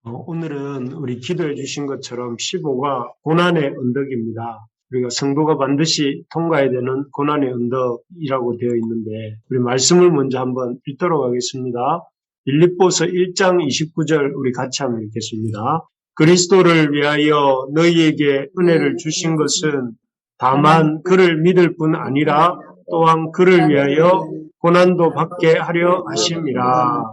오늘은 우리 기도해 주신 것처럼 15가 고난의 언덕입니다. 우리가 성도가 반드시 통과해야 되는 고난의 언덕이라고 되어 있는데 우리 말씀을 먼저 한번 읽도록 하겠습니다. 빌립보서 1장 29절 우리 같이 한번 읽겠습니다. 그리스도를 위하여 너희에게 은혜를 주신 것은 다만 그를 믿을 뿐 아니라 또한 그를 위하여 고난도 받게 하려 하심이라.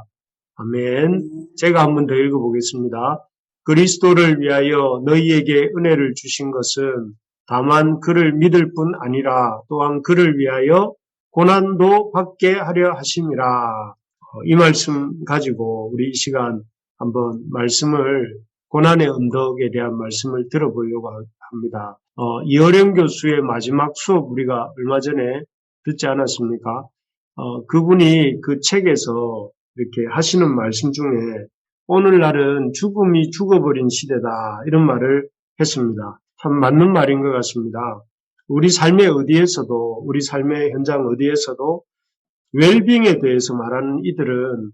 아멘. 제가 한 번 더 읽어보겠습니다. 그리스도를 위하여 너희에게 은혜를 주신 것은 다만 그를 믿을 뿐 아니라 또한 그를 위하여 고난도 받게 하려 하심이라. 이 말씀 가지고 우리 이 시간 한번 말씀을 고난의 언덕에 대한 말씀을 들어보려고 합니다. 이어령 교수의 마지막 수업 우리가 얼마 전에 듣지 않았습니까? 그분이 그 책에서 이렇게 하시는 말씀 중에 오늘날은 죽음이 죽어버린 시대다 이런 말을 했습니다. 참 맞는 말인 것 같습니다. 우리 삶의 어디에서도 우리 삶의 현장 어디에서도 웰빙에 대해서 말하는 이들은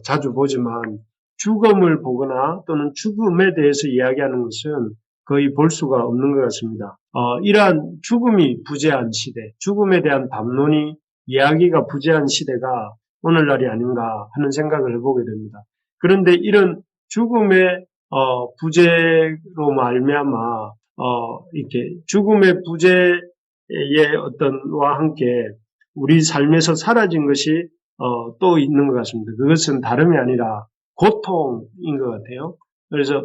자주 보지만 죽음을 보거나 또는 죽음에 대해서 이야기하는 것은 거의 볼 수가 없는 것 같습니다. 이러한 죽음이 부재한 시대, 죽음에 대한 담론이 이야기가 부재한 시대가 오늘날이 아닌가 하는 생각을 해보게 됩니다. 그런데 이런 죽음의 부재로 말미암아 이렇게 죽음의 부재의 어떤와 함께 우리 삶에서 사라진 것이 또 있는 것 같습니다. 그것은 다름이 아니라 고통인 것 같아요. 그래서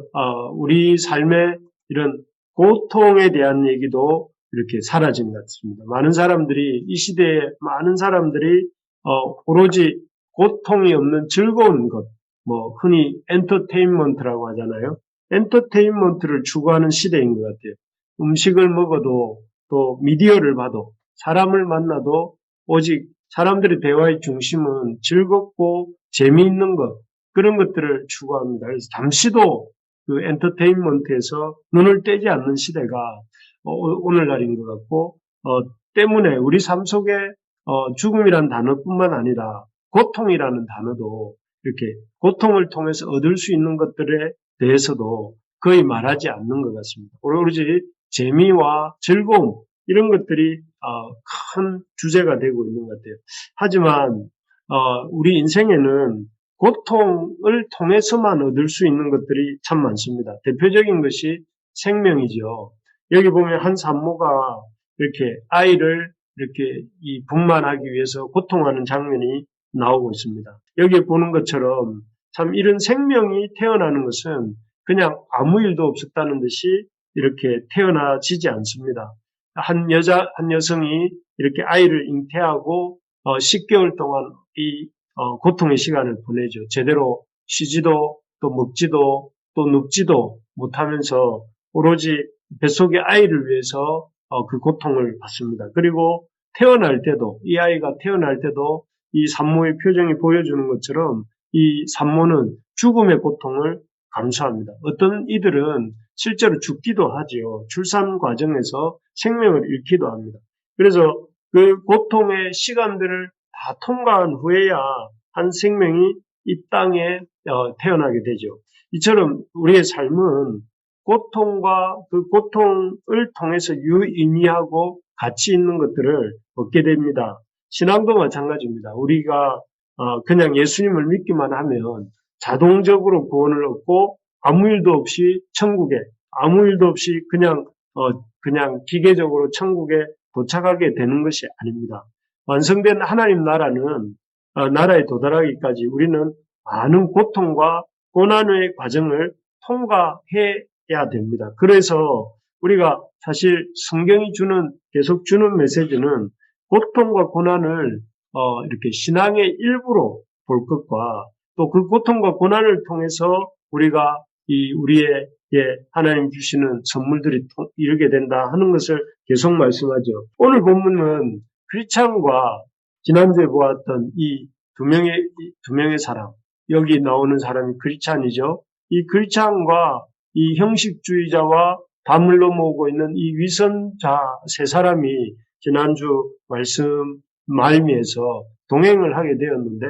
우리 삶의 이런 고통에 대한 얘기도 이렇게 사라진 것 같습니다. 많은 사람들이 이 시대에 많은 사람들이 오로지 고통이 없는 즐거운 것, 흔히 엔터테인먼트라고 하잖아요. 엔터테인먼트를 추구하는 시대인 것 같아요. 음식을 먹어도 또 미디어를 봐도 사람을 만나도 오직 사람들의 대화의 중심은 즐겁고 재미있는 것, 그런 것들을 추구합니다. 그래서 잠시도 그 엔터테인먼트에서 눈을 떼지 않는 시대가 오늘날인 것 같고, 때문에 우리 삶 속에 죽음이란 단어뿐만 아니라 고통이라는 단어도 이렇게 고통을 통해서 얻을 수 있는 것들에 대해서도 거의 말하지 않는 것 같습니다. 오로지 재미와 즐거움 이런 것들이 큰 주제가 되고 있는 것 같아요. 하지만 우리 인생에는 고통을 통해서만 얻을 수 있는 것들이 참 많습니다. 대표적인 것이 생명이죠. 여기 보면 한 산모가 이렇게 아이를 이렇게 이 분만하기 위해서 고통하는 장면이 나오고 있습니다. 여기 보는 것처럼 참 이런 생명이 태어나는 것은 그냥 아무 일도 없었다는 듯이 이렇게 태어나지지 않습니다. 한 여성이 이렇게 아이를 잉태하고 10개월 동안 이 고통의 시간을 보내죠. 제대로 쉬지도 또 먹지도 또 눕지도 못하면서 오로지 뱃속의 아이를 위해서 그 고통을 받습니다. 그리고 태어날 때도 이 아이가 태어날 때도 이 산모의 표정이 보여주는 것처럼 이 산모는 죽음의 고통을 감수합니다. 어떤 이들은 실제로 죽기도 하지요. 출산 과정에서 생명을 잃기도 합니다. 그래서 그 고통의 시간들을 다 통과한 후에야 한 생명이 이 땅에 태어나게 되죠. 이처럼 우리의 삶은 고통과 그 고통을 통해서 유의미하고 가치 있는 것들을 얻게 됩니다. 신앙도 마찬가지입니다. 우리가 그냥 예수님을 믿기만 하면 자동적으로 구원을 얻고 아무 일도 없이 천국에 아무 일도 없이 그냥 기계적으로 천국에 도착하게 되는 것이 아닙니다. 완성된 하나님 나라는 나라에 도달하기까지 우리는 많은 고통과 고난의 과정을 통과해야 됩니다. 그래서 우리가 사실 성경이 계속 주는 메시지는 고통과 고난을 이렇게 신앙의 일부로 볼 것과 또 그 고통과 고난을 통해서 우리가 우리의 하나님 주시는 선물들이 이르게 된다 하는 것을 계속 말씀하죠. 오늘 본문은 크리스찬과 지난주에 보았던 이 두 명의 사람, 여기 나오는 사람이 크리스찬이죠. 이 크리스찬과 이 형식주의자와 담을 넘어오고 있는 이 위선자 세 사람이 지난주 말씀 말미에서 동행을 하게 되었는데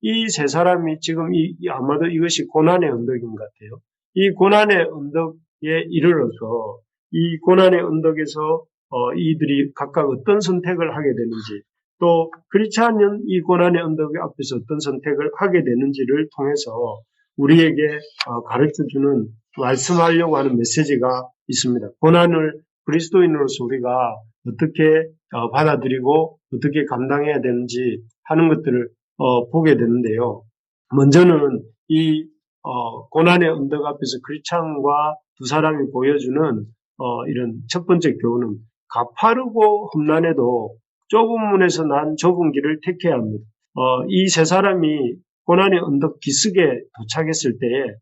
이 세 사람이 지금 아마도 이것이 고난의 언덕인 것 같아요. 이 고난의 언덕에 이르러서 이 고난의 언덕에서 이들이 각각 어떤 선택을 하게 되는지, 또 그렇지 않은 이 고난의 언덕 앞에서 어떤 선택을 하게 되는지를 통해서 우리에게 가르쳐주는, 말씀하려고 하는 메시지가 있습니다. 고난을 그리스도인으로서 우리가 어떻게 받아들이고 어떻게 감당해야 되는지 하는 것들을 보게 되는데요. 먼저는 이 고난의 언덕 앞에서 크리스찬과 두 사람이 보여주는 이런 첫 번째 교훈은, 가파르고 험난해도 좁은 문에서 난 좁은 길을 택해야 합니다. 이 세 사람이 고난의 언덕 기슭에 도착했을 때에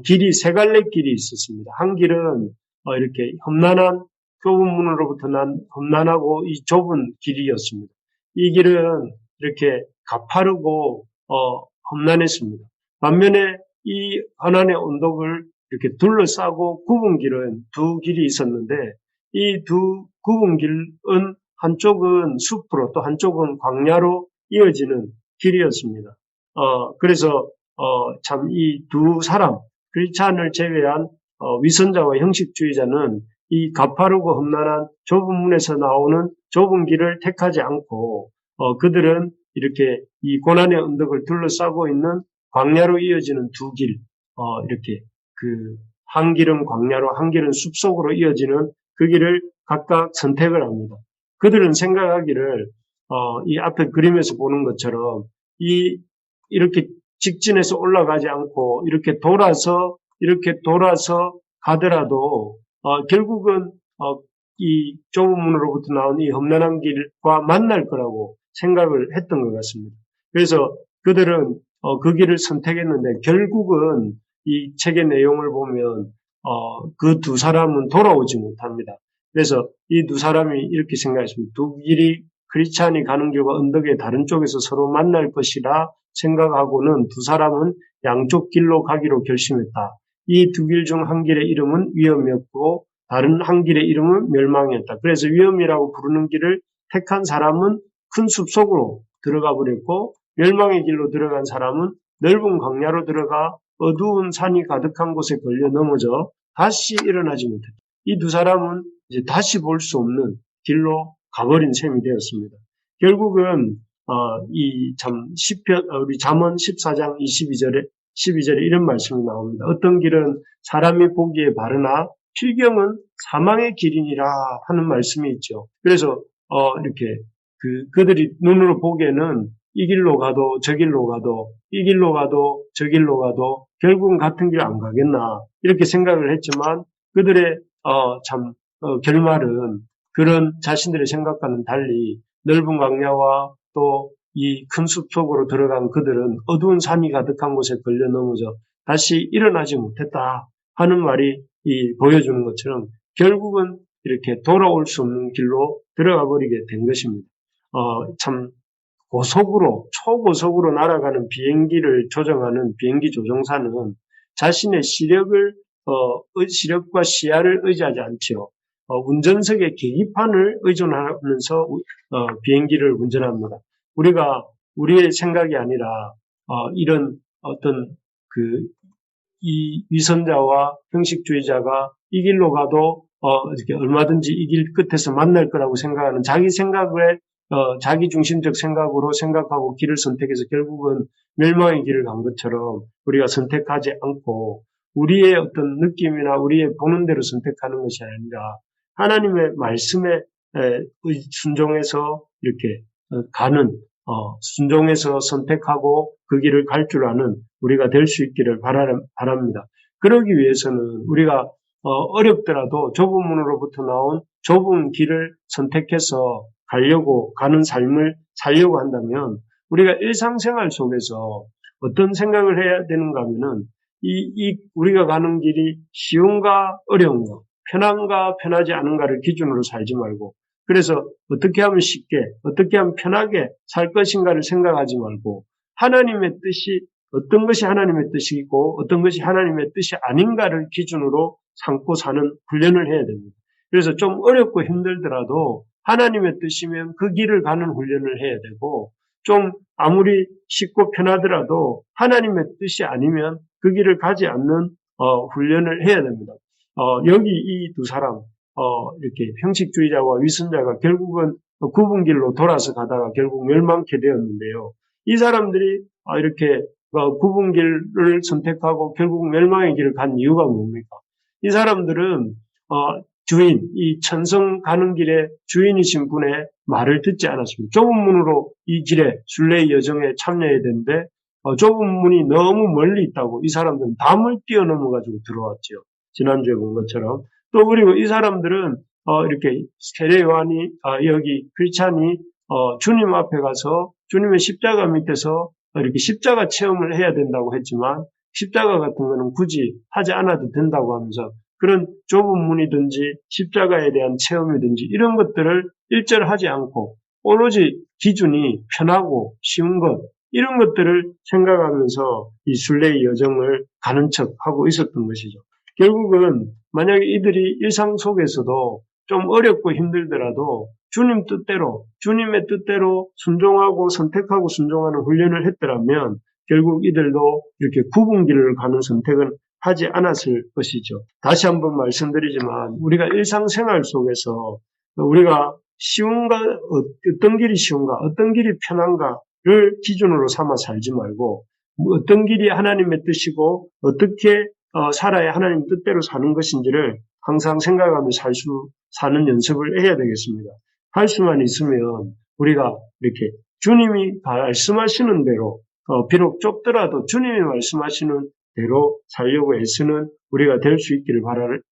길이 세 갈래 길이 있었습니다. 한 길은 이렇게 험난한, 좁은 문으로부터 난 험난하고 이 좁은 길이었습니다. 이 길은 이렇게 가파르고 험난했습니다. 반면에 이 고난의 언덕을 이렇게 둘러싸고 굽은 길은 두 길이 있었는데, 이 두 굽은 길은 한쪽은 숲으로 또 한쪽은 광야로 이어지는 길이었습니다. 그래서 참 이 두 사람, 크리스찬을 제외한 위선자와 형식주의자는 이 가파르고 험난한 좁은 문에서 나오는 좁은 길을 택하지 않고 그들은 이렇게 이 고난의 언덕을 둘러싸고 있는 광야로 이어지는 두 길, 이렇게 한 길은 광야로 한 길은 숲속으로 이어지는 그 길을 각각 선택을 합니다. 그들은 생각하기를 이 앞에 그림에서 보는 것처럼 이렇게 직진해서 올라가지 않고 이렇게 돌아서 가더라도 결국은 이 좁은 문으로부터 나온 이 험난한 길과 만날 거라고 생각을 했던 것 같습니다. 그래서 그들은 그 길을 선택했는데, 결국은 이 책의 내용을 보면 그 두 사람은 돌아오지 못합니다. 그래서 이 두 사람이 이렇게 생각했습니다. 두 길이, 크리스찬이 가는 길과 언덕의 다른 쪽에서 서로 만날 것이라 생각하고는 두 사람은 양쪽 길로 가기로 결심했다. 이 두 길 중 한 길의 이름은 위험이었고 다른 한 길의 이름은 멸망이었다. 그래서 위험이라고 부르는 길을 택한 사람은 큰 숲속으로 들어가 버렸고, 멸망의 길로 들어간 사람은 넓은 광야로 들어가 어두운 산이 가득한 곳에 걸려 넘어져 다시 일어나지 못했다. 이 두 사람은 이제 다시 볼 수 없는 길로 가버린 셈이 되었습니다. 결국은 이 시편, 우리 잠언 14장 12절에 이런 말씀이 나옵니다. 어떤 길은 사람이 보기에 바르나 필경은 사망의 길이니라 하는 말씀이 있죠. 그래서 이렇게 그들이 눈으로 보기에는 이 길로 가도 저 길로 가도 이 길로 가도 저 길로 가도 결국은 같은 길 안 가겠나 이렇게 생각을 했지만, 그들의 결말은 그런 자신들의 생각과는 달리 넓은 광야와 또 이 큰 숲 속으로 들어간 그들은 어두운 산이 가득한 곳에 걸려 넘어져 다시 일어나지 못했다 하는 말이 보여주는 것처럼 결국은 이렇게 돌아올 수 없는 길로 들어가 버리게 된 것입니다. 참 초고속으로 날아가는 비행기를 조정하는 비행기 조종사는 자신의 시력과 시야를 의지하지 않죠. 운전석의 계기판을 의존하면서 비행기를 운전합니다. 우리가 우리의 생각이 아니라 이런 어떤 이 위선자와 형식주의자가 이 길로 가도 이렇게 얼마든지 이 길 끝에서 만날 거라고 생각하는 자기 생각에 자기 중심적 생각으로 생각하고 길을 선택해서 결국은 멸망의 길을 간 것처럼 우리가 선택하지 않고 우리의 어떤 느낌이나 우리의 보는 대로 선택하는 것이 아니라 하나님의 말씀에 순종해서 이렇게 가는, 순종해서 선택하고 그 길을 갈 줄 아는 우리가 될 수 있기를 바랍니다. 그러기 위해서는 우리가 어렵더라도 좁은 문으로부터 나온 좁은 길을 선택해서 가는 삶을 살려고 한다면 우리가 일상생활 속에서 어떤 생각을 해야 되는가 하면은 우리가 가는 길이 쉬운가 어려운가, 편한가 편하지 않은가를 기준으로 살지 말고, 그래서 어떻게 하면 쉽게, 어떻게 하면 편하게 살 것인가를 생각하지 말고 하나님의 뜻이 어떤 것이 하나님의 뜻이고 어떤 것이 하나님의 뜻이 아닌가를 기준으로 삼고 사는 훈련을 해야 됩니다. 그래서 좀 어렵고 힘들더라도 하나님의 뜻이면 그 길을 가는 훈련을 해야 되고, 좀 아무리 쉽고 편하더라도 하나님의 뜻이 아니면 그 길을 가지 않는 훈련을 해야 됩니다. 여기 이 두 사람 이렇게 형식주의자와 위선자가 결국은 굽은 길로 돌아서 가다가 결국 멸망케 되었는데요. 이 사람들이 이렇게 굽은 길을 선택하고 결국 멸망의 길을 간 이유가 뭡니까? 이 사람들은 주인, 이 천성 가는 길에 주인이신 분의 말을 듣지 않았습니다. 좁은 문으로 이 길에 순례의 여정에 참여해야 되는데 좁은 문이 너무 멀리 있다고 이 사람들은 담을 뛰어넘어가지고 들어왔죠. 지난주에 본 것처럼. 또 그리고 이 사람들은 이렇게 세례 요한이 여기 크리스찬이 주님 앞에 가서 주님의 십자가 밑에서 이렇게 십자가 체험을 해야 된다고 했지만 십자가 같은 거는 굳이 하지 않아도 된다고 하면서 그런 좁은 문이든지 십자가에 대한 체험이든지 이런 것들을 일절하지 않고 오로지 기준이 편하고 쉬운 것 이런 것들을 생각하면서 이 순례의 여정을 가는 척하고 있었던 것이죠. 결국은 만약에 이들이 일상 속에서도 좀 어렵고 힘들더라도 주님 뜻대로 주님의 뜻대로 순종하고 선택하고 순종하는 훈련을 했더라면 결국 이들도 이렇게 굽은 길을 가는 선택은 하지 않았을 것이죠. 다시 한번 말씀드리지만 우리가 일상생활 속에서 우리가 쉬운가 어떤 길이 쉬운가 어떤 길이 편한가를 기준으로 삼아 살지 말고 어떤 길이 하나님의 뜻이고 어떻게 살아야 하나님 뜻대로 사는 것인지를 항상 생각하며 사는 연습을 해야 되겠습니다. 할 수만 있으면 우리가 이렇게 주님이 말씀하시는 대로 비록 좁더라도 주님이 말씀하시는 대로 살려고 애쓰는 우리가 될 수 있기를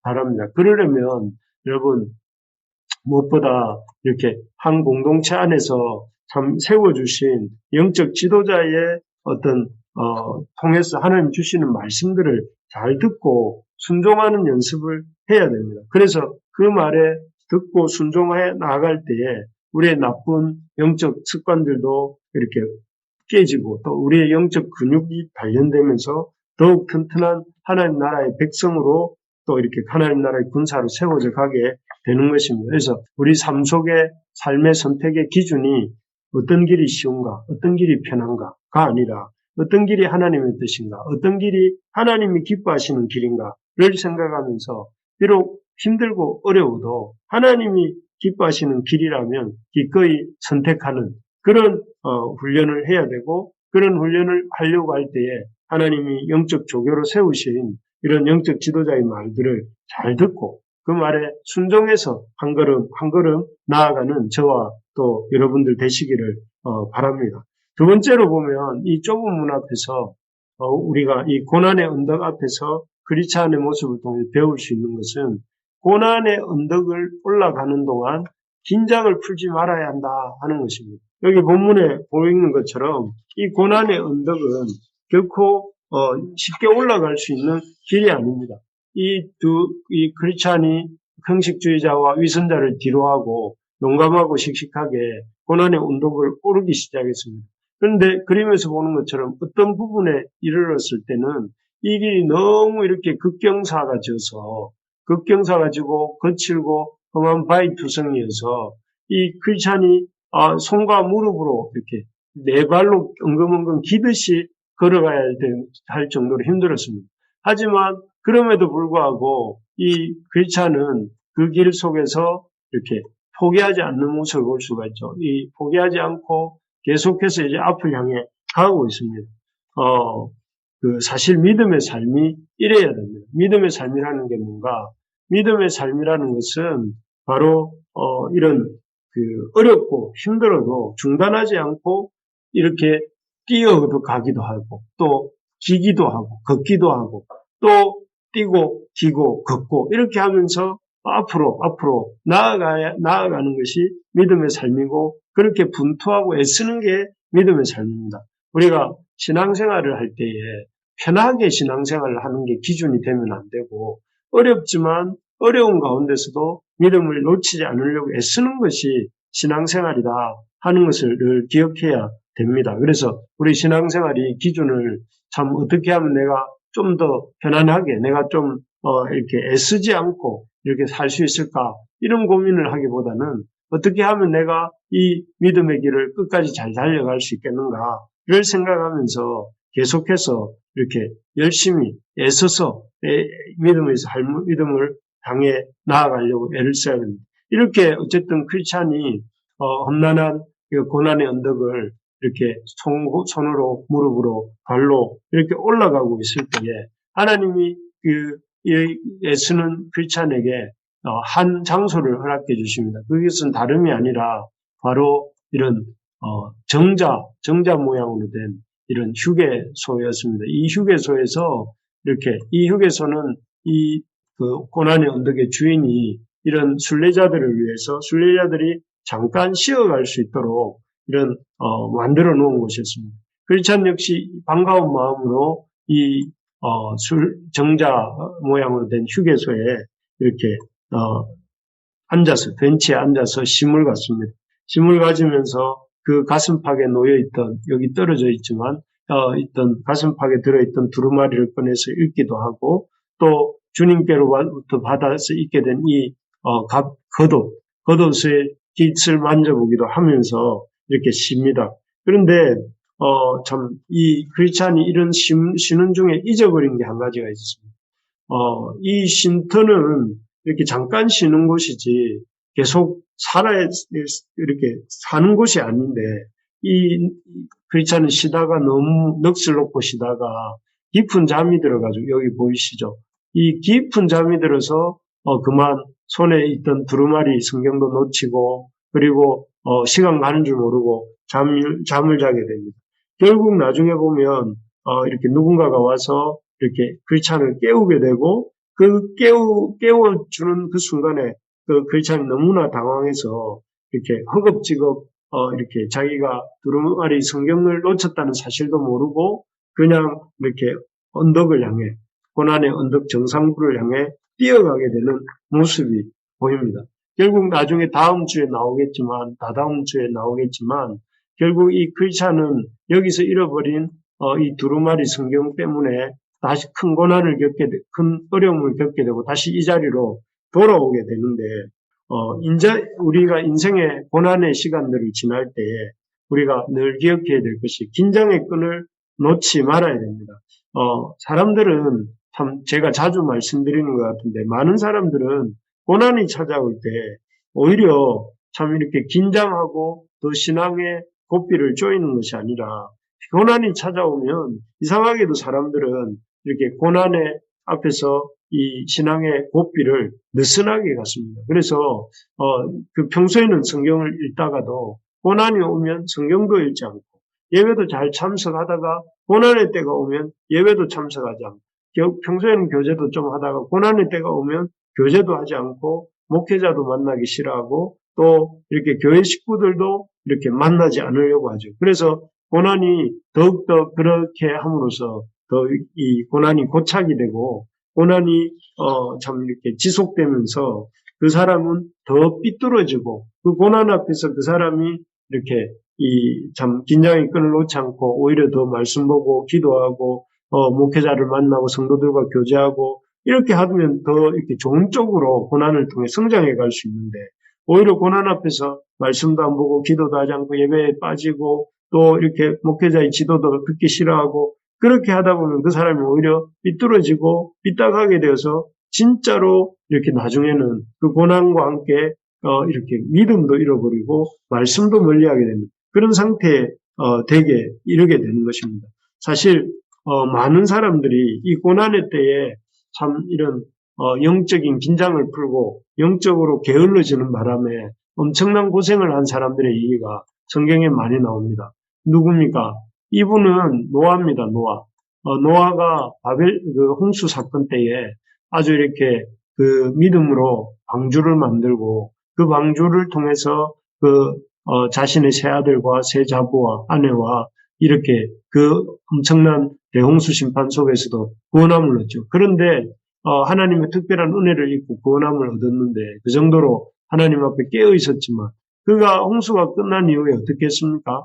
바랍니다. 그러려면 여러분 무엇보다 이렇게 한 공동체 안에서 참 세워주신 영적 지도자의 어떤 통해서 하나님 주시는 말씀들을 잘 듣고 순종하는 연습을 해야 됩니다. 그래서 그 말에 듣고 순종해 나아갈 때에 우리의 나쁜 영적 습관들도 이렇게 깨지고 또 우리의 영적 근육이 단련되면서 더욱 튼튼한 하나님 나라의 백성으로 또 이렇게 하나님 나라의 군사로 세워져 가게 되는 것입니다. 그래서 우리 삶 속의 삶의 선택의 기준이 어떤 길이 쉬운가, 어떤 길이 편한가가 아니라 어떤 길이 하나님의 뜻인가, 어떤 길이 하나님이 기뻐하시는 길인가를 생각하면서 비록 힘들고 어려워도 하나님이 기뻐하시는 길이라면 기꺼이 선택하는 그런 훈련을 해야 되고 그런 훈련을 하려고 할 때에 하나님이 영적 조교로 세우신 이런 영적 지도자의 말들을 잘 듣고 그 말에 순종해서 한 걸음 한 걸음 나아가는 저와 또 여러분들 되시기를 바랍니다. 두 번째로 보면 이 좁은 문 앞에서 우리가 이 고난의 언덕 앞에서 크리스찬의 모습을 통해 배울 수 있는 것은 고난의 언덕을 올라가는 동안 긴장을 풀지 말아야 한다 하는 것입니다. 여기 본문에 보이는 것처럼 이 고난의 언덕은 결코 쉽게 올라갈 수 있는 길이 아닙니다. 이 크리스찬이 형식주의자와 위선자를 뒤로하고 용감하고 씩씩하게 고난의 언덕을 오르기 시작했습니다. 그런데 그림에서 보는 것처럼 어떤 부분에 이르렀을 때는 이 길이 너무 이렇게 극경사가 지고 거칠고 험한 바위투성이어서 이 크리스찬이 손과 무릎으로 이렇게 네 발로 엉금엉금 기듯이 걸어가야 할 정도로 힘들었습니다. 하지만 그럼에도 불구하고 이 크리스찬은 그 길 속에서 이렇게 포기하지 않는 모습을 볼 수가 있죠. 이 포기하지 않고 계속해서 이제 앞을 향해 가고 있습니다. 사실 믿음의 삶이 이래야 됩니다. 믿음의 삶이라는 게 뭔가? 믿음의 삶이라는 것은 바로 이런 어렵고 힘들어도 중단하지 않고 이렇게 뛰어도 가기도 하고 또 기기도 하고 걷기도 하고 또 뛰고 기고 걷고 이렇게 하면서 앞으로 나아가는 것이 믿음의 삶이고 그렇게 분투하고 애쓰는 게 믿음의 삶입니다. 우리가 신앙생활을 할 때에 편하게 신앙생활을 하는 게 기준이 되면 안 되고 어렵지만 어려운 가운데서도 믿음을 놓치지 않으려고 애쓰는 것이 신앙생활이다 하는 것을 늘 기억해야 됩니다. 그래서 우리 신앙생활이 기준을 참 어떻게 하면 내가 좀 더 편안하게 내가 좀 이렇게 애쓰지 않고 이렇게 살 수 있을까 이런 고민을 하기보다는 어떻게 하면 내가 이 믿음의 길을 끝까지 잘 달려갈 수 있겠는가를 생각하면서 계속해서 이렇게 열심히 애써서 믿음을 향해 나아가려고 애를 써야 됩니다. 이렇게 어쨌든 크리스찬이 험난한 고난의 언덕을 이렇게 손으로, 무릎으로, 발로 이렇게 올라가고 있을 때에 하나님이 애쓰는 크리스찬에게 한 장소를 허락해 주십니다. 그것은 다름이 아니라 바로 이런 정자 모양으로 된 이런 휴게소였습니다. 이 휴게소에서 이 휴게소는 고난의 언덕의 주인이 이런 순례자들을 위해서 순례자들이 잠깐 쉬어갈 수 있도록 이런 만들어 놓은 곳이었습니다. 크리스찬 역시 반가운 마음으로 이 정자 모양으로 된 휴게소에 이렇게 벤치에 앉아서 심을 갖습니다. 심을 가지면서 그 가슴팍에 놓여있던, 여기 떨어져 있지만, 있던 가슴팍에 들어있던 두루마리를 꺼내서 읽기도 하고, 또 주님께로부터 받아서 읽게 된 겉옷의 깃을 만져보기도 하면서 이렇게 쉽니다. 그런데, 이 크리스찬이 이런 쉬는 중에 잊어버린 게 한 가지가 있었습니다. 이 쉼터는 이렇게 잠깐 쉬는 곳이지 계속 이렇게 사는 곳이 아닌데, 이 크리스찬은 쉬다가 너무 넋을 놓고 쉬다가 깊은 잠이 들어가지고, 여기 보이시죠? 이 깊은 잠이 들어서, 그만 손에 있던 두루마리 성경도 놓치고, 그리고, 시간 가는 줄 모르고 잠을 자게 됩니다. 결국 나중에 보면, 이렇게 누군가가 와서 이렇게 크리스찬을 깨우게 되고, 깨워주는 그 순간에 그 크리스찬이 너무나 당황해서 이렇게 허겁지겁, 이렇게 자기가 두루마리 성경을 놓쳤다는 사실도 모르고 그냥 이렇게 언덕을 향해, 고난의 언덕 정상부를 향해 뛰어가게 되는 모습이 보입니다. 결국 나중에 다다음 주에 나오겠지만, 결국 이 크리스찬은 여기서 잃어버린 이 두루마리 성경 때문에 다시 큰 어려움을 겪게 되고 다시 이 자리로 돌아오게 되는데, 우리가 인생의 고난의 시간들을 지날 때에 우리가 늘 기억해야 될 것이 긴장의 끈을 놓지 말아야 됩니다. 사람들은 참 제가 자주 말씀드리는 것 같은데, 많은 사람들은 고난이 찾아올 때 오히려 참 이렇게 긴장하고 더 신앙의 고삐를 조이는 것이 아니라, 고난이 찾아오면 이상하게도 사람들은 이렇게 고난의 앞에서 이 신앙의 고삐를 느슨하게 갖습니다. 그래서 평소에는 성경을 읽다가도 고난이 오면 성경도 읽지 않고, 예배도 잘 참석하다가 고난의 때가 오면 예배도 참석하지 않고, 평소에는 교제도 좀 하다가 고난의 때가 오면 교제도 하지 않고, 목회자도 만나기 싫어하고, 또 이렇게 교회 식구들도 이렇게 만나지 않으려고 하죠. 그래서 고난이 더욱더 그렇게 함으로써 더 이 고난이 고착이 되고, 고난이 참 이렇게 지속되면서 그 사람은 더 삐뚤어지고, 그 고난 앞에서 그 사람이 이렇게 참 긴장의 끈을 놓지 않고 오히려 더 말씀 보고 기도하고 목회자를 만나고 성도들과 교제하고 이렇게 하면 더 이렇게 좋은 쪽으로 고난을 통해 성장해 갈 수 있는데, 오히려 고난 앞에서 말씀도 안 보고 기도도 하지 않고 예배에 빠지고 또 이렇게 목회자의 지도도 듣기 싫어하고, 그렇게 하다 보면 그 사람이 오히려 삐뚤어지고 삐딱하게 되어서 진짜로 이렇게 나중에는 그 고난과 함께 이렇게 믿음도 잃어버리고 말씀도 멀리하게 되는 그런 상태에 되게 이르게 되는 것입니다. 사실 많은 사람들이 이 고난의 때에 참 이런 영적인 긴장을 풀고 영적으로 게을러지는 바람에 엄청난 고생을 한 사람들의 얘기가 성경에 많이 나옵니다. 누굽니까? 이분은 노아입니다. 노아가 홍수 사건 때에 아주 이렇게 그 믿음으로 방주를 만들고, 그 방주를 통해서 자신의 세 아들과 세 자부와 아내와 이렇게 그 엄청난 대홍수 심판 속에서도 구원함을 얻죠. 그런데 하나님의 특별한 은혜를 입고 구원함을 얻었는데, 그 정도로 하나님 앞에 깨어 있었지만, 그가 홍수가 끝난 이후에 어떻게 했습니까?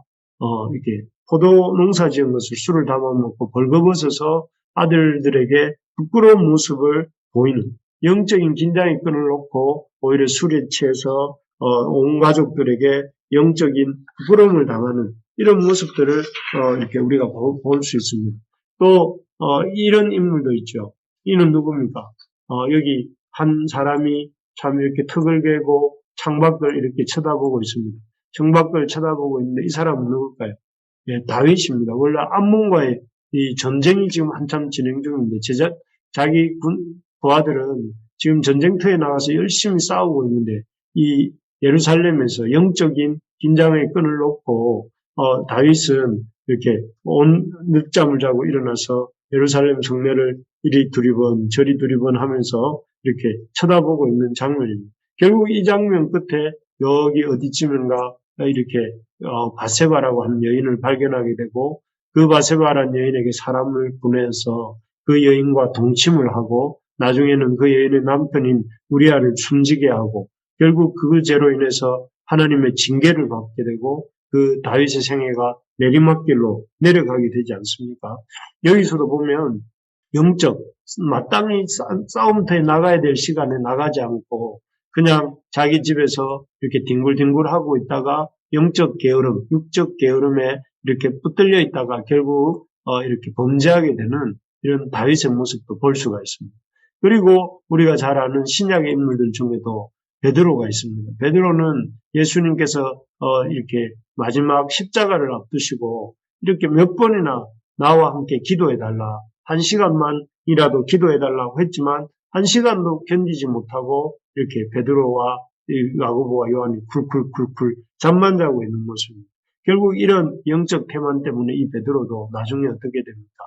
이렇게 포도 농사 지은 것을 술을 담아먹고 벌거벗어서 아들들에게 부끄러운 모습을 보이는, 영적인 긴장의 끈을 놓고 오히려 술에 취해서 온 가족들에게 영적인 부끄러움을 당하는 이런 모습들을 이렇게 우리가 볼 수 있습니다. 또 이런 인물도 있죠. 이는 누굽니까? 여기 한 사람이 참 이렇게 턱을 개고 창밖을 이렇게 쳐다보고 있습니다. 창밖을 쳐다보고 있는데 이 사람은 누굴까요? 예, 다윗입니다. 원래 암몬과의 이 전쟁이 지금 한참 진행 중인데 자기 부하들은 지금 전쟁터에 나가서 열심히 싸우고 있는데 이 예루살렘에서 영적인 긴장의 끈을 놓고 다윗은 이렇게 온 늦잠을 자고 일어나서 예루살렘 성내를 이리 두리번 저리 두리번 하면서 이렇게 쳐다보고 있는 장면입니다. 결국 이 장면 끝에 여기 어디쯤인가 이렇게 바세바라고 하는 여인을 발견하게 되고 그 바세바라는 여인에게 사람을 보내서 그 여인과 동침을 하고 나중에는 그 여인의 남편인 우리아를 숨지게 하고 결국 그 죄로 인해서 하나님의 징계를 받게 되고 그 다윗의 생애가 내리막길로 내려가게 되지 않습니까? 여기서도 보면 영적 마땅히 싸움터에 나가야 될 시간에 나가지 않고 그냥 자기 집에서 이렇게 뒹굴뒹굴하고 있다가 영적 게으름, 육적 게으름에 이렇게 붙들려 있다가 결국 이렇게 범죄하게 되는 이런 다윗의 모습도 볼 수가 있습니다. 그리고 우리가 잘 아는 신약의 인물들 중에도 베드로가 있습니다. 베드로는 예수님께서 이렇게 마지막 십자가를 앞두시고 이렇게 몇 번이나 나와 함께 기도해달라. 1시간만이라도 기도해달라고 했지만 1시간도 견디지 못하고 이렇게 베드로와 야고보와 요한이 쿨쿨쿨쿨 잠만 자고 있는 모습입니다. 결국 이런 영적 태만 때문에 이 베드로도 나중에 어떻게 됩니까?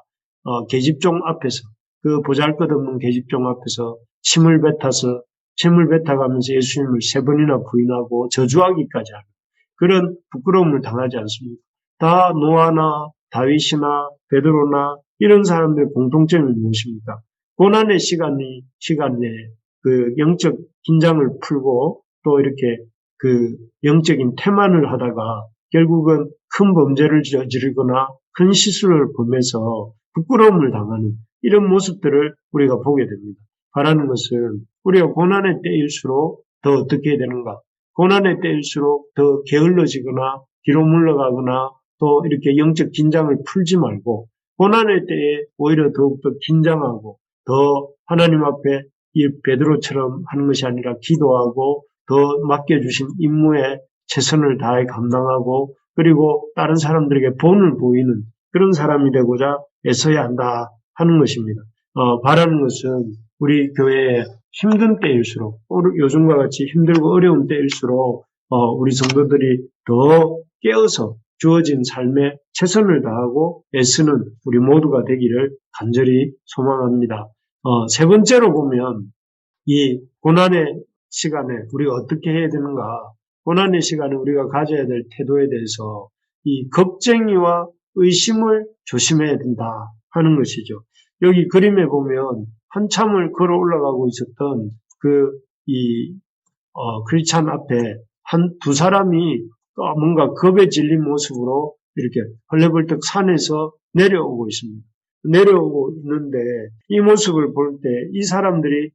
계집종 앞에서 그 보잘것없는 계집종 앞에서 침을 뱉어가면서 예수님을 3번이나 부인하고 저주하기까지 하는 그런 부끄러움을 당하지 않습니까? 다 노아나 다윗이나 베드로나 이런 사람들의 공통점이 무엇입니까? 고난의 시간에 그 영적 긴장을 풀고 또 이렇게 그 영적인 태만을 하다가 결국은 큰 범죄를 저지르거나 큰 실수를 범해서 부끄러움을 당하는 이런 모습들을 우리가 보게 됩니다. 바라는 것은 우리가 고난의 때일수록 더 어떻게 해야 되는가? 고난의 때일수록 더 게을러지거나 뒤로 물러가거나 또 이렇게 영적 긴장을 풀지 말고 고난의 때에 오히려 더욱더 긴장하고 더 하나님 앞에 이 베드로처럼 하는 것이 아니라 기도하고 더 맡겨주신 임무에 최선을 다해 감당하고 그리고 다른 사람들에게 본을 보이는 그런 사람이 되고자 애써야 한다 하는 것입니다. 바라는 것은 우리 교회에 힘든 때일수록 요즘과 같이 힘들고 어려운 때일수록 우리 성도들이 더 깨어서 주어진 삶에 최선을 다하고 애쓰는 우리 모두가 되기를 간절히 소망합니다. 세 번째로 보면 이 고난의 시간에 우리가 어떻게 해야 되는가? 고난의 시간에 우리가 가져야 될 태도에 대해서 이 겁쟁이와 의심을 조심해야 된다 하는 것이죠. 여기 그림에 보면 한참을 걸어 올라가고 있었던 크리스찬 앞에 두 사람이 뭔가 겁에 질린 모습으로 이렇게 헐레벌떡 산에서 내려오고 있습니다. 내려오고 있는데 이 모습을 볼 때 이 사람들이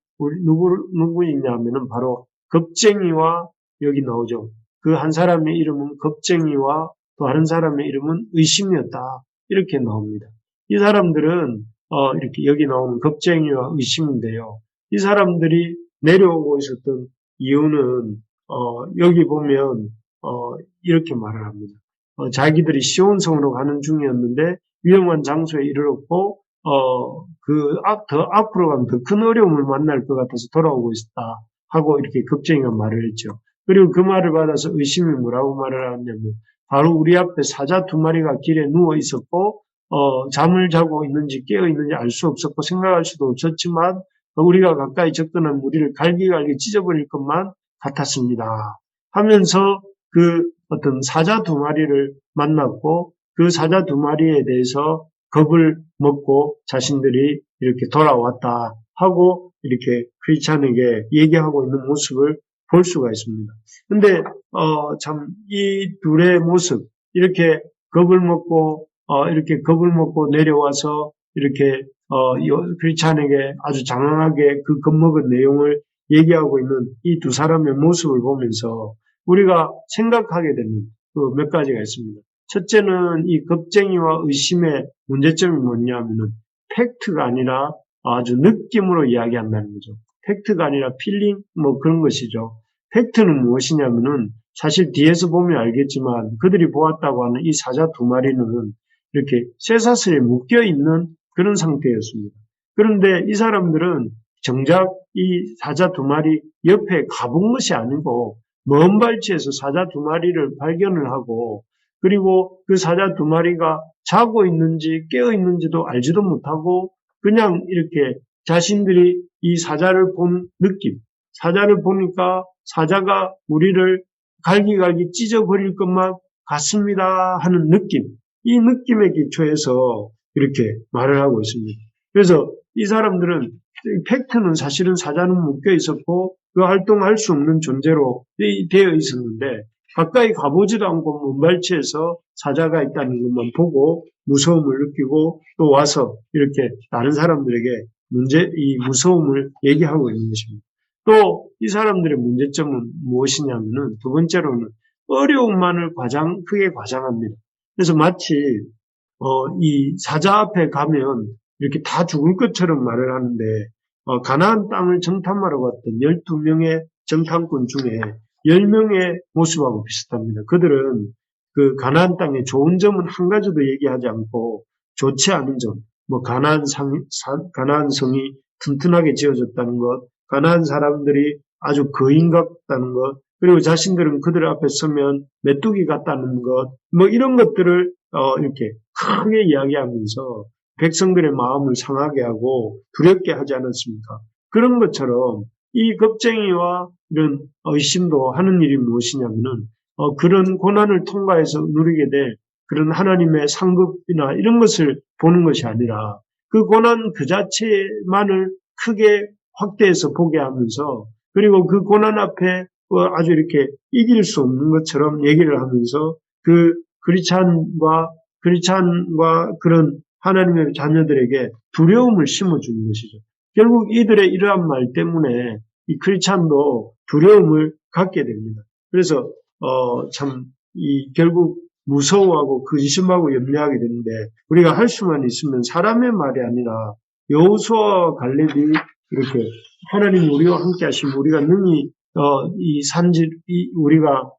누구이냐면은 바로 겁쟁이와 여기 나오죠. 그 한 사람의 이름은 겁쟁이와 또 다른 사람의 이름은 의심이었다. 이렇게 나옵니다. 이 사람들은 이렇게 여기 나오는 겁쟁이와 의심인데요. 이 사람들이 내려오고 있었던 이유는 여기 보면 이렇게 말을 합니다. 자기들이 시온성으로 가는 중이었는데 위험한 장소에 이르렀고 더 앞으로 가면 더 큰 어려움을 만날 것 같아서 돌아오고 있었다 하고 이렇게 겁쟁이가 말을 했죠. 그리고 그 말을 받아서 의심이 뭐라고 말을 하냐면 바로 우리 앞에 사자 2마리가 길에 누워 있었고 잠을 자고 있는지 깨어 있는지 알 수 없었고 생각할 수도 없었지만 우리가 가까이 접근하면 우리를 갈기갈기 찢어버릴 것만 같았습니다. 하면서 그 어떤 사자 2마리를 만났고 그 사자 2마리에 대해서 겁을 먹고 자신들이 이렇게 돌아왔다 하고 이렇게 크리스찬에게 얘기하고 있는 모습을 볼 수가 있습니다. 근데 참 이 둘의 모습 이렇게 겁을 먹고 내려와서 이렇게 크리스찬에게 아주 장황하게 그 겁먹은 내용을 얘기하고 있는 이 두 사람의 모습을 보면서 우리가 생각하게 되는 그 몇 가지가 있습니다. 첫째는 이 겁쟁이와 의심의 문제점이 뭐냐면은 팩트가 아니라 아주 느낌으로 이야기한다는 거죠. 팩트가 아니라 필링 뭐 그런 것이죠. 팩트는 무엇이냐면은 사실 뒤에서 보면 알겠지만 그들이 보았다고 하는 이 사자 두 마리는 이렇게 쇠사슬에 묶여 있는 그런 상태였습니다. 그런데 이 사람들은 정작 이 사자 두 마리 옆에 가본 것이 아니고 먼 발치에서 사자 두 마리를 발견을 하고 그리고 그 사자 두 마리가 자고 있는지 깨어 있는지도 알지도 못하고 그냥 이렇게 자신들이 이 사자를 본 느낌, 사자를 보니까 사자가 우리를 갈기갈기 찢어버릴 것만 같습니다 하는 느낌, 이 느낌의 기초에서 이렇게 말을 하고 있습니다. 그래서 이 사람들은 팩트는 사실은 사자는 묶여 있었고 그 활동할 수 없는 존재로 되어 있었는데 가까이 가보지도 않고 먼발치에서 사자가 있다는 것만 보고 무서움을 느끼고 또 와서 이렇게 다른 사람들에게 이 무서움을 얘기하고 있는 것입니다. 또 이 사람들의 문제점은 무엇이냐면은 두 번째로는 어려움만을 크게 과장합니다. 그래서 마치 이 사자 앞에 가면 이렇게 다 죽을 것처럼 말을 하는데 가나안 땅을 정탐하러 갔던 12명의 정탐꾼 중에 10명의 모습하고 비슷합니다. 그들은 그 가나안 땅의 좋은 점은 한 가지도 얘기하지 않고 좋지 않은 점, 뭐 가나안 성이 튼튼하게 지어졌다는 것, 가나안 사람들이 아주 거인 같다는 것, 그리고 자신들은 그들 앞에 서면 메뚜기 같다는 것, 뭐 이런 것들을 이렇게 크게 이야기하면서 백성들의 마음을 상하게 하고 두렵게 하지 않았습니까? 그런 것처럼 이 겁쟁이와 이런 의심도 하는 일이 무엇이냐면은 그런 고난을 통과해서 누리게 될 그런 하나님의 상급이나 이런 것을 보는 것이 아니라 그 고난 그 자체만을 크게 확대해서 보게 하면서 그리고 그 고난 앞에 아주 이렇게 이길 수 없는 것처럼 얘기를 하면서 그 크리스찬과 그런 하나님의 자녀들에게 두려움을 심어주는 것이죠. 결국 이들의 이러한 말 때문에 이 크리스찬도 두려움을 갖게 됩니다. 그래서 참 결국 무서워하고 근심하고 염려하게 되는데 우리가 할 수만 있으면 사람의 말이 아니라 여호수아와 갈렙이 이렇게 하나님 우리와 함께 하시면 우리가 능히 우리가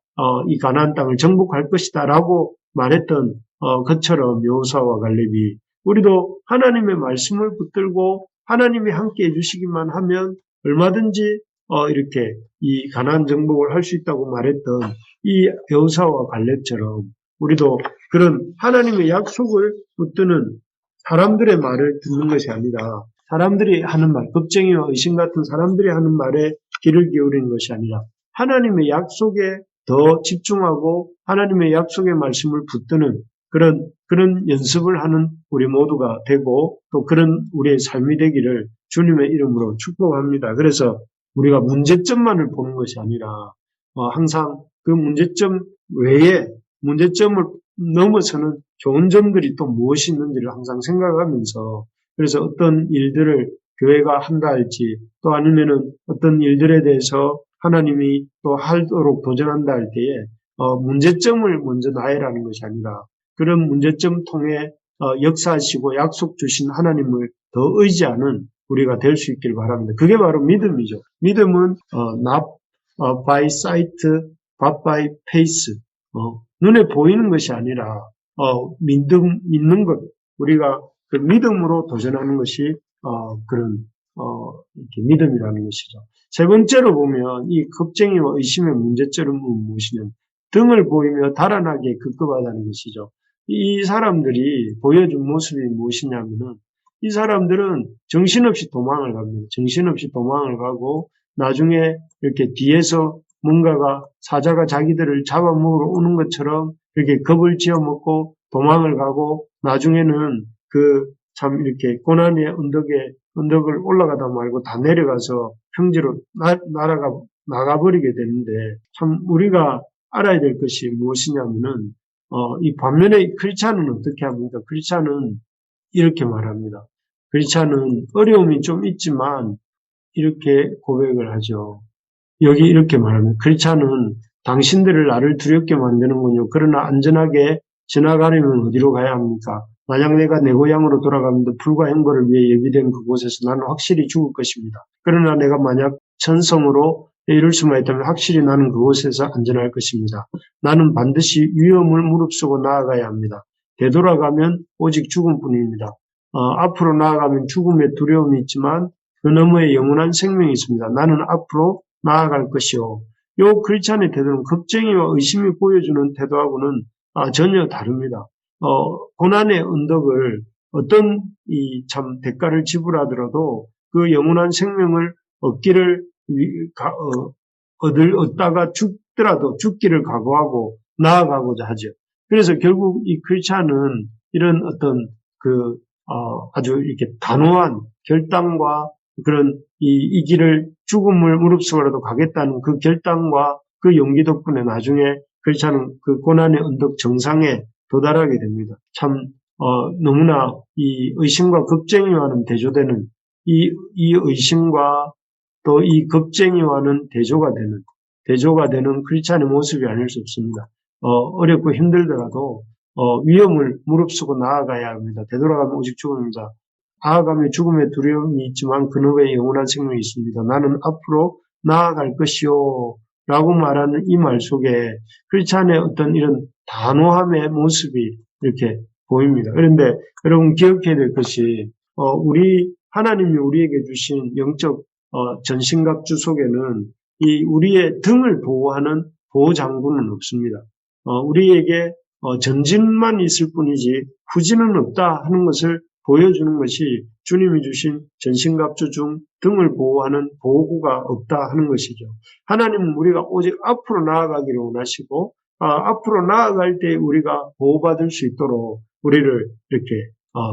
이 가나안 땅을 정복할 것이다라고 말했던 것처럼 여호수아와 갈렙이 우리도 하나님의 말씀을 붙들고 하나님이 함께 해주시기만 하면 얼마든지 이렇게 이 가나안 정복을 할 수 있다고 말했던 이 여호수아와 갈렙처럼 우리도 그런 하나님의 약속을 붙드는 사람들의 말을 듣는 것이 아니라 사람들이 하는 말, 겁쟁이와 의심 같은 사람들이 하는 말에 귀를 기울이는 것이 아니라 하나님의 약속에 더 집중하고 하나님의 약속의 말씀을 붙드는 그런 연습을 하는 우리 모두가 되고 또 그런 우리의 삶이 되기를 주님의 이름으로 축복합니다. 그래서 우리가 문제점만을 보는 것이 아니라 항상 그 문제점 외에 문제점을 넘어서는 좋은 점들이 또 무엇이 있는지를 항상 생각하면서 그래서 어떤 일들을 교회가 한다 할지 또 아니면은 어떤 일들에 대해서 하나님이 또 하도록 도전한다 할 때에 문제점을 먼저 나열하는 것이 아니라 그런 문제점 통해 역사하시고 약속 주신 하나님을 더 의지하는 우리가 될 수 있기를 바랍니다. 그게 바로 믿음이죠. 믿음은 not by sight, but by faith. 눈에 보이는 것이 아니라 믿는 것, 우리가 그 믿음으로 도전하는 것이 그런 이렇게 믿음이라는 것이죠. 세 번째로 보면 이 겁쟁이와 의심의 문제점은 무엇이냐면 등을 보이며 달아나게 급급하다는 것이죠. 이 사람들이 보여준 모습이 무엇이냐면은 이 사람들은 정신없이 도망을 갑니다. 정신없이 도망을 가고 나중에 이렇게 뒤에서 뭔가가 사자가 자기들을 잡아먹으러 오는 것처럼 이렇게 겁을 지어먹고 도망을 가고 나중에는 참 이렇게 고난의 언덕을 올라가다 말고 다 내려가서 평지로 나가버리게 되는데 참 우리가 알아야 될 것이 무엇이냐면은 이 반면에 크리스찬은 어떻게 합니까? 크리스찬은 이렇게 말합니다. 크리스찬은 어려움이 좀 있지만 이렇게 고백을 하죠. 여기 이렇게 말합니다. 크리스찬은 당신들을 나를 두렵게 만드는군요. 그러나 안전하게 지나가려면 어디로 가야 합니까? 만약 내가 내 고향으로 돌아가면 불과 행거를 위해 예비된 그곳에서 나는 확실히 죽을 것입니다. 그러나 내가 만약 천성으로 이룰 수만 있다면 확실히 나는 그곳에서 안전할 것입니다. 나는 반드시 위험을 무릅쓰고 나아가야 합니다. 되돌아가면 오직 죽음뿐입니다. 앞으로 나아가면 죽음의 두려움이 있지만 그 너머에 영원한 생명이 있습니다. 나는 앞으로 나아갈 것이요. 요 크리스찬의 태도는 겁쟁이와 의심이 보여주는 태도하고는 전혀 다릅니다. 고난의 언덕을 어떤 참 대가를 지불하더라도 그 영원한 생명을 얻기를 얻다가 죽더라도 죽기를 각오하고 나아가고자 하죠. 그래서 결국 이 크리스찬은 이런 어떤 아주 이렇게 단호한 결단과 그런 이 길을 죽음을 무릅쓰고라도 가겠다는 그 결단과 그 용기 덕분에 나중에 크리스찬은 그 고난의 언덕 정상에 도달하게 됩니다. 참 너무나 이 의심과 겁쟁이와는 대조되는 이 의심과 또 이 겁쟁이와는 대조가 되는 크리스찬의 모습이 아닐 수 없습니다. 어렵고 힘들더라도 위험을 무릅쓰고 나아가야 합니다. 되돌아가면 오직 죽음입니다. 나아가면 죽음의 두려움이 있지만 그놈의 영원한 생명이 있습니다. 나는 앞으로 나아갈 것이요 라고 말하는 이 말 속에 크리스찬의 어떤 이런 단호함의 모습이 이렇게 보입니다. 그런데 여러분 기억해야 될 것이 하나님이 우리에게 주신 영적 전신갑주 속에는 이 우리의 등을 보호하는 보호장구는 없습니다. 우리에게 전진만 있을 뿐이지 후진은 없다 하는 것을 보여주는 것이 주님이 주신 전신갑주 중 등을 보호하는 보호구가 없다 하는 것이죠. 하나님은 우리가 오직 앞으로 나아가기를 원하시고 앞으로 나아갈 때 우리가 보호받을 수 있도록 우리를 이렇게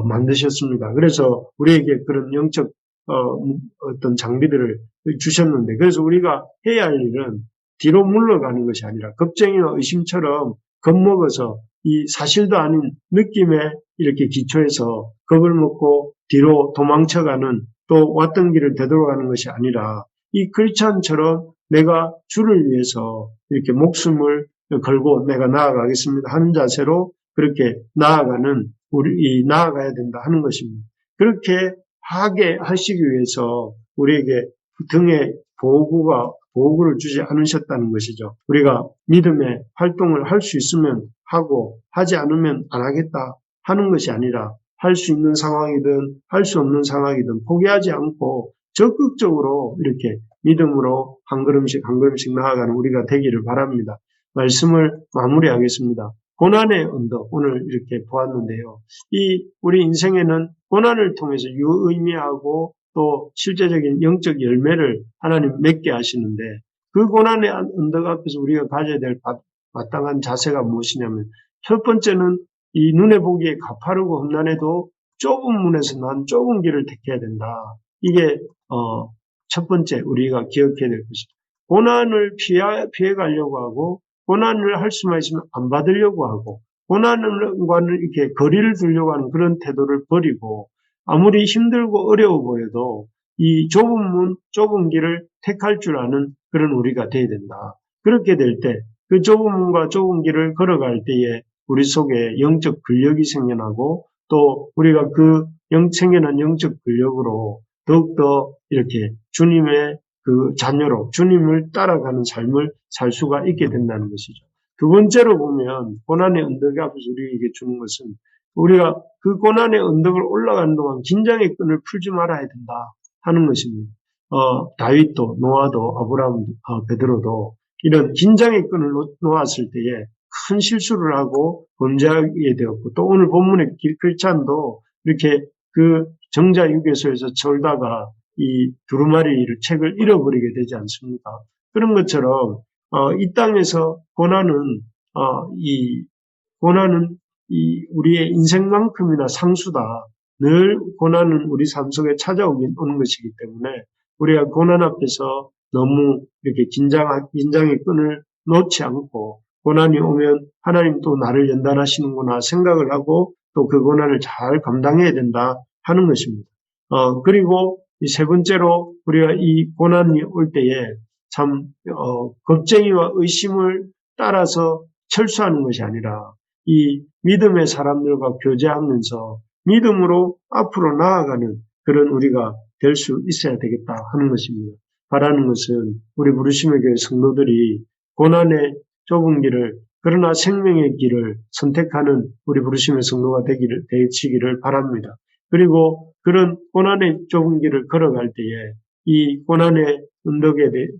만드셨습니다. 그래서 우리에게 그런 영적 어떤 장비들을 주셨는데 그래서 우리가 해야 할 일은 뒤로 물러가는 것이 아니라 겁쟁이와 의심처럼 겁먹어서 이 사실도 아닌 느낌에 이렇게 기초해서 겁을 먹고 뒤로 도망쳐가는 또 왔던 길을 되돌아가는 것이 아니라 이 크리스찬처럼 내가 주를 위해서 이렇게 목숨을 걸고 내가 나아가겠습니다 하는 자세로 그렇게 나아가야 된다 하는 것입니다. 그렇게 하게 하시기 위해서 우리에게 등에 보호구를 주지 않으셨다는 것이죠. 우리가 믿음의 활동을 할 수 있으면 하고 하지 않으면 안 하겠다 하는 것이 아니라 할 수 있는 상황이든 할 수 없는 상황이든 포기하지 않고 적극적으로 이렇게 믿음으로 한 걸음씩 한 걸음씩 나아가는 우리가 되기를 바랍니다. 말씀을 마무리하겠습니다. 고난의 언덕 오늘 이렇게 보았는데요. 우리 인생에는 고난을 통해서 유의미하고 또 실제적인 영적 열매를 하나님 맺게 하시는데 그 고난의 언덕 앞에서 우리가 가져야 될 마땅한 자세가 무엇이냐면 첫 번째는 이 눈에 보기에 가파르고 험난해도 좁은 문에서 난 좁은 길을 택해야 된다. 이게 첫 번째 우리가 기억해야 될 것입니다. 고난을 피해 가려고 하고 고난을 할 수만 있으면 안 받으려고 하고 고난과는 이렇게 거리를 두려고 하는 그런 태도를 버리고 아무리 힘들고 어려워 보여도 이 좁은 문, 좁은 길을 택할 줄 아는 그런 우리가 돼야 된다. 그렇게 될 때 그 좁은 문과 좁은 길을 걸어갈 때에 우리 속에 영적 근력이 생겨나고 또 우리가 생겨난 영적 근력으로 더욱더 이렇게 주님의 그 자녀로 주님을 따라가는 삶을 살 수가 있게 된다는 것이죠. 두 번째로 보면 고난의 언덕 앞에서 우리에게 주는 것은 우리가 그 고난의 언덕을 올라가는 동안 긴장의 끈을 풀지 말아야 된다 하는 것입니다. 다윗도 노아도 아브라함, 베드로도 이런 긴장의 끈을 놓았을 때에 큰 실수를 하고 범죄하게 되었고 또 오늘 본문의 크리스찬도 이렇게 그 정자 유괴소에서 졸다가 이 두루마리를 책을 잃어버리게 되지 않습니까? 그런 것처럼 이 땅에서 고난은 우리의 인생만큼이나 상수다. 늘 고난은 우리 삶 속에 오는 것이기 때문에 우리가 고난 앞에서 너무 이렇게 긴장의 끈을 놓지 않고 고난이 오면 하나님 또 나를 연단하시는구나 생각을 하고 또 그 고난을 잘 감당해야 된다 하는 것입니다. 그리고 이 세 번째로 우리가 이 고난이 올 때에 참 겁쟁이와 의심을 따라서 철수하는 것이 아니라 이 믿음의 사람들과 교제하면서 믿음으로 앞으로 나아가는 그런 우리가 될 수 있어야 되겠다 하는 것입니다. 바라는 것은 우리 부르심의 교회 성도들이 고난의 좁은 길을 그러나 생명의 길을 선택하는 우리 부르심의 성도가 되시기를 바랍니다. 그리고 그런 고난의 좁은 길을 걸어갈 때에 이 고난의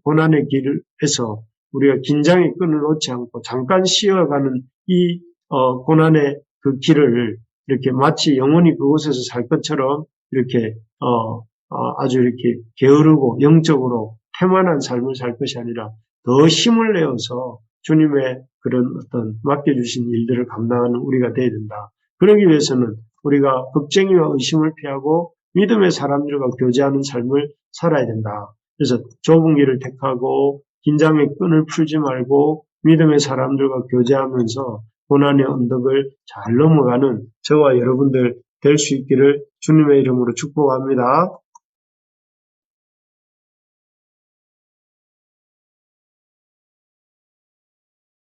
고난의 길에서 우리가 긴장의 끈을 놓지 않고 잠깐 쉬어가는 이 고난의 그 길을 이렇게 마치 영원히 그곳에서 살 것처럼 이렇게 아주 이렇게 게으르고 영적으로 태만한 삶을 살 것이 아니라 더 힘을 내어서 주님의 그런 어떤 맡겨주신 일들을 감당하는 우리가 되어야 된다. 그러기 위해서는 우리가 겁쟁이와 의심을 피하고 믿음의 사람들과 교제하는 삶을 살아야 된다. 그래서 좁은 길을 택하고 긴장의 끈을 풀지 말고 믿음의 사람들과 교제하면서 고난의 언덕을 잘 넘어가는 저와 여러분들 될 수 있기를 주님의 이름으로 축복합니다.